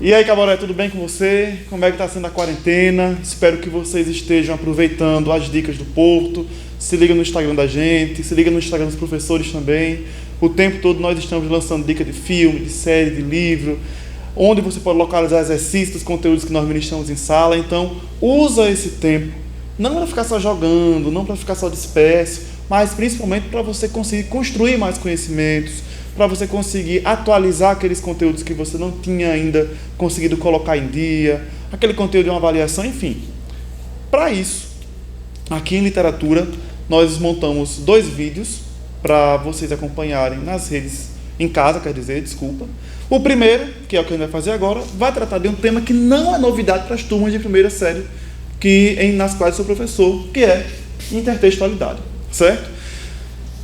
E aí, Caboré, tudo bem com você? Como é que está sendo a quarentena? Espero que vocês estejam aproveitando as dicas do Porto. Se liga no Instagram da gente, se liga no Instagram dos professores também. O tempo todo nós estamos lançando dicas de filme, de série, de livro, onde você pode localizar exercícios, conteúdos que nós ministramos em sala. Então, usa esse tempo, não para ficar só jogando, não para ficar só disperso, mas principalmente para você conseguir construir mais conhecimentos, para você conseguir atualizar aqueles conteúdos que você não tinha ainda conseguido colocar em dia, aquele conteúdo de uma avaliação, enfim. Para isso, aqui em literatura, nós montamos 2 vídeos para vocês acompanharem nas redes, em casa, quer dizer, desculpa. O primeiro, que é o que a gente vai fazer agora, vai tratar de um tema que não é novidade para as turmas de primeira série, nas quais eu sou professor, que é intertextualidade, certo?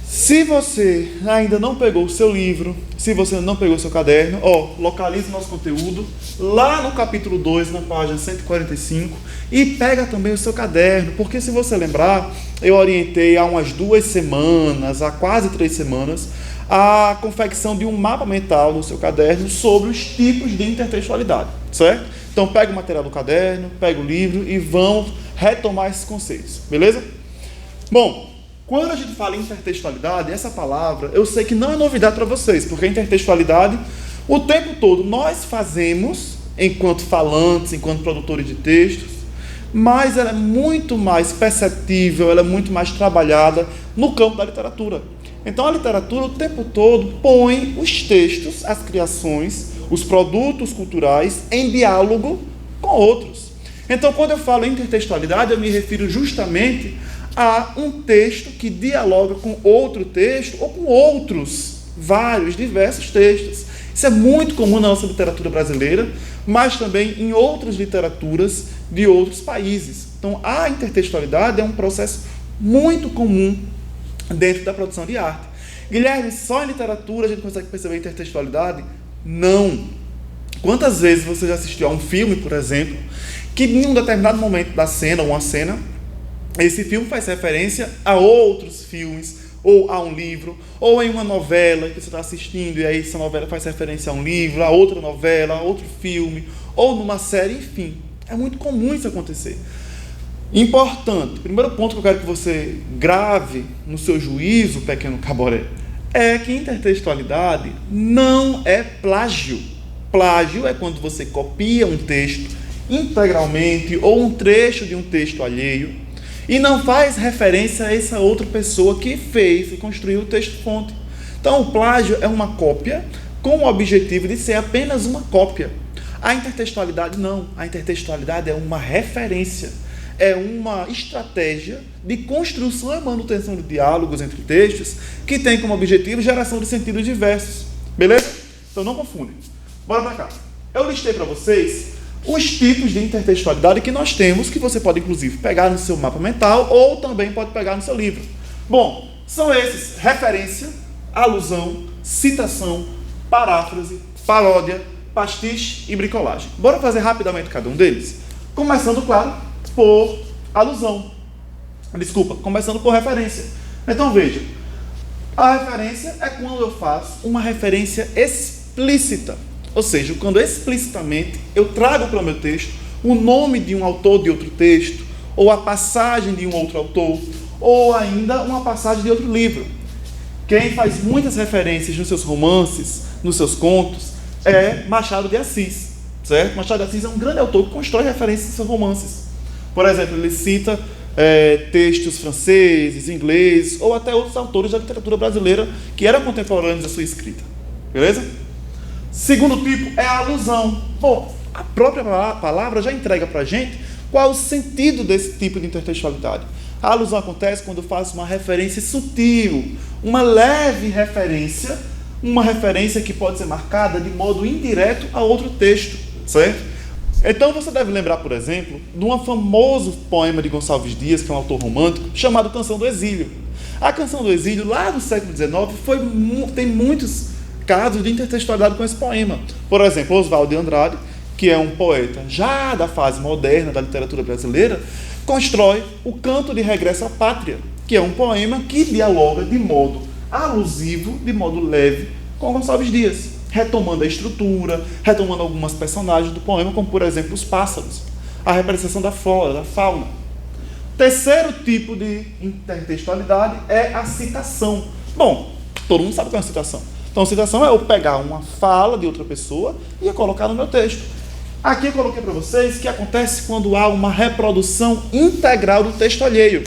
Se você ainda não pegou o seu livro, se você não pegou o seu caderno, localize o nosso conteúdo lá no capítulo 2, na página 145, e pega também o seu caderno, porque se você lembrar, eu orientei há umas 2 semanas, há quase 3 semanas, a confecção de um mapa mental no seu caderno sobre os tipos de intertextualidade, certo? Então pega o material do caderno, pega o livro e vamos retomar esses conceitos, beleza? Bom, quando a gente fala em intertextualidade, essa palavra, eu sei que não é novidade para vocês, porque a intertextualidade, o tempo todo, nós fazemos, enquanto falantes, enquanto produtores de textos, mas ela é muito mais perceptível, ela é muito mais trabalhada no campo da literatura. Então, a literatura, o tempo todo, põe os textos, as criações, os produtos culturais em diálogo com outros. Então, quando eu falo em intertextualidade, eu me refiro justamente a um texto que dialoga com outro texto ou com outros, vários, diversos textos. Isso é muito comum na nossa literatura brasileira, mas também em outras literaturas de outros países. Então, a intertextualidade é um processo muito comum dentro da produção de arte. Guilherme, só em literatura a gente consegue perceber a intertextualidade? Não. Quantas vezes você já assistiu a um filme, por exemplo, que em um determinado momento da cena, ou uma cena, esse filme faz referência a outros filmes, ou a um livro, ou em uma novela que você está assistindo, e aí essa novela faz referência a um livro, a outra novela, a outro filme, ou numa série, enfim. É muito comum isso acontecer. Importante, primeiro ponto que eu quero que você grave no seu juízo, pequeno Caboré, é que intertextualidade não é plágio. Plágio é quando você copia um texto integralmente, ou um trecho de um texto alheio, e não faz referência a essa outra pessoa que fez e construiu o texto-fonte. Então, o plágio é uma cópia com o objetivo de ser apenas uma cópia. A intertextualidade não. A intertextualidade é uma referência, é uma estratégia de construção e manutenção de diálogos entre textos que tem como objetivo geração de sentidos diversos. Beleza? Então, não confundem. Bora para cá. Eu listei para vocês os tipos de intertextualidade que nós temos, que você pode, inclusive, pegar no seu mapa mental ou também pode pegar no seu livro. Bom, são esses: referência, alusão, citação, paráfrase, paródia, pastiche e bricolagem. Bora fazer rapidamente cada um deles? Começando, claro, por alusão. Começando por referência. Então, veja, a referência é quando eu faço uma referência explícita. Ou seja, quando explicitamente eu trago para o meu texto o nome de um autor de outro texto, ou a passagem de um outro autor, ou ainda uma passagem de outro livro. Quem faz muitas referências nos seus romances, nos seus contos, é Machado de Assis, certo? Machado de Assis é um grande autor que constrói referências em seus romances. Por exemplo, ele cita textos franceses, ingleses, ou até outros autores da literatura brasileira que eram contemporâneos da sua escrita. Beleza? Segundo tipo é a alusão. Bom, a própria palavra já entrega para a gente qual é o sentido desse tipo de intertextualidade. A alusão acontece quando eu faço uma referência sutil, uma leve referência, uma referência que pode ser marcada de modo indireto a outro texto, certo? Então você deve lembrar, por exemplo, de um famoso poema de Gonçalves Dias, que é um autor romântico, chamado Canção do Exílio. A Canção do Exílio, lá no século XIX, tem muitos casos de intertextualidade com esse poema. Por exemplo, Oswald de Andrade, que é um poeta já da fase moderna da literatura brasileira, constrói o Canto de Regresso à Pátria, que é um poema que dialoga de modo alusivo, de modo leve, com Gonçalves Dias. retomando a estrutura, retomando algumas personagens do poema, como por exemplo os pássaros, a representação da flora, da fauna. Terceiro tipo de intertextualidade é a citação. Bom, todo mundo sabe o que é uma citação. Então, citação é eu pegar uma fala de outra pessoa e colocar no meu texto. Aqui eu coloquei para vocês que acontece quando há uma reprodução integral do texto alheio.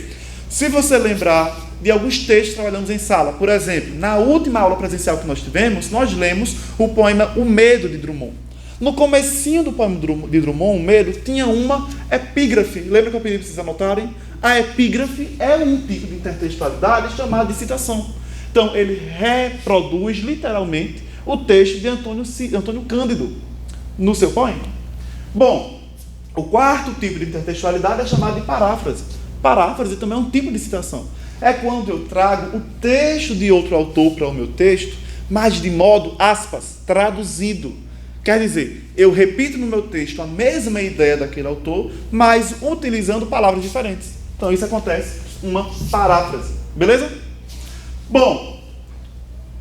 Se você lembrar de alguns textos que trabalhamos em sala, por exemplo, na última aula presencial que nós tivemos, nós lemos o poema O Medo, de Drummond. No comecinho do poema de Drummond, O Medo, tinha uma epígrafe. Lembra que eu pedi para vocês anotarem? A epígrafe é um tipo de intertextualidade chamada de citação. Então, ele reproduz literalmente o texto de Antônio Cândido no seu poema. Bom, o quarto tipo de intertextualidade é chamado de paráfrase. Paráfrase também é um tipo de citação. É quando eu trago o texto de outro autor para o meu texto, mas de modo, aspas, traduzido. Quer dizer, eu repito no meu texto a mesma ideia daquele autor, mas utilizando palavras diferentes. Então, isso acontece uma paráfrase. Beleza? Bom,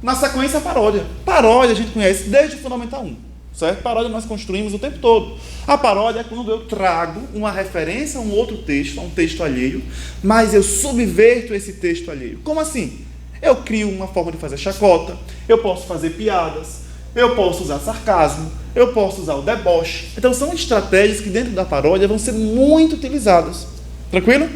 na sequência, a paródia. Paródia a gente conhece desde o Fundamental 1, certo? Paródia nós construímos o tempo todo. A paródia é quando eu trago uma referência a um outro texto, a um texto alheio, mas eu subverto esse texto alheio. Como assim? Eu crio uma forma de fazer chacota, eu posso fazer piadas, eu posso usar sarcasmo, eu posso usar o deboche. Então, são estratégias que dentro da paródia vão ser muito utilizadas. Tranquilo?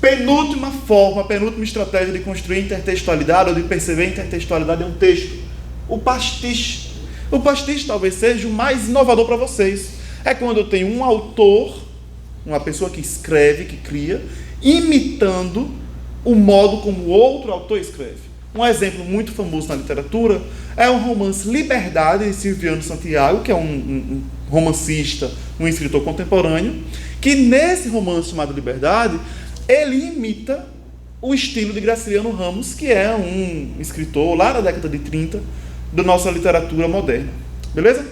Penúltima forma, penúltima estratégia de construir intertextualidade ou de perceber intertextualidade é um texto. O pastiche. O pastiche talvez seja o mais inovador para vocês. É quando eu tenho um autor, uma pessoa que escreve, que cria, imitando o modo como o outro autor escreve. Um exemplo muito famoso na literatura é o romance Liberdade, de Silviano Santiago, que é um romancista, um escritor contemporâneo, que nesse romance chamado Liberdade, ele imita o estilo de Graciliano Ramos, que é um escritor lá da década de 30 da nossa literatura moderna. Beleza?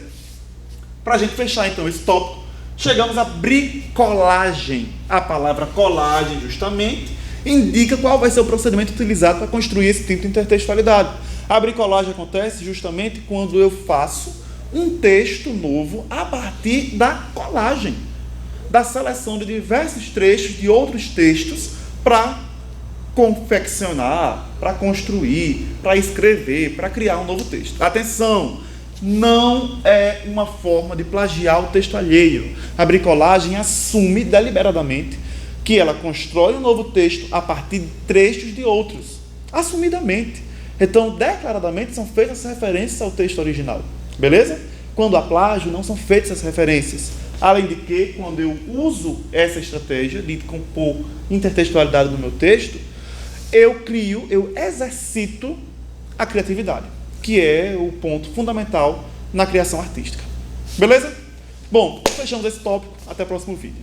Para a gente fechar então esse tópico, chegamos à bricolagem. A palavra colagem, justamente, indica qual vai ser o procedimento utilizado para construir esse tipo de intertextualidade. A bricolagem acontece justamente quando eu faço um texto novo a partir da colagem, da seleção de diversos trechos de outros textos para confeccionar, para construir, para escrever, para criar um novo texto. Atenção! Não é uma forma de plagiar o texto alheio. A bricolagem assume deliberadamente que ela constrói um novo texto a partir de trechos de outros, assumidamente. Então, declaradamente, são feitas as referências ao texto original. Beleza? Quando há plágio, não são feitas as referências. Além de que, quando eu uso essa estratégia de compor intertextualidade no meu texto, eu exercito a criatividade, que é o ponto fundamental na criação artística. Beleza? Bom, fechamos esse tópico. Até o próximo vídeo.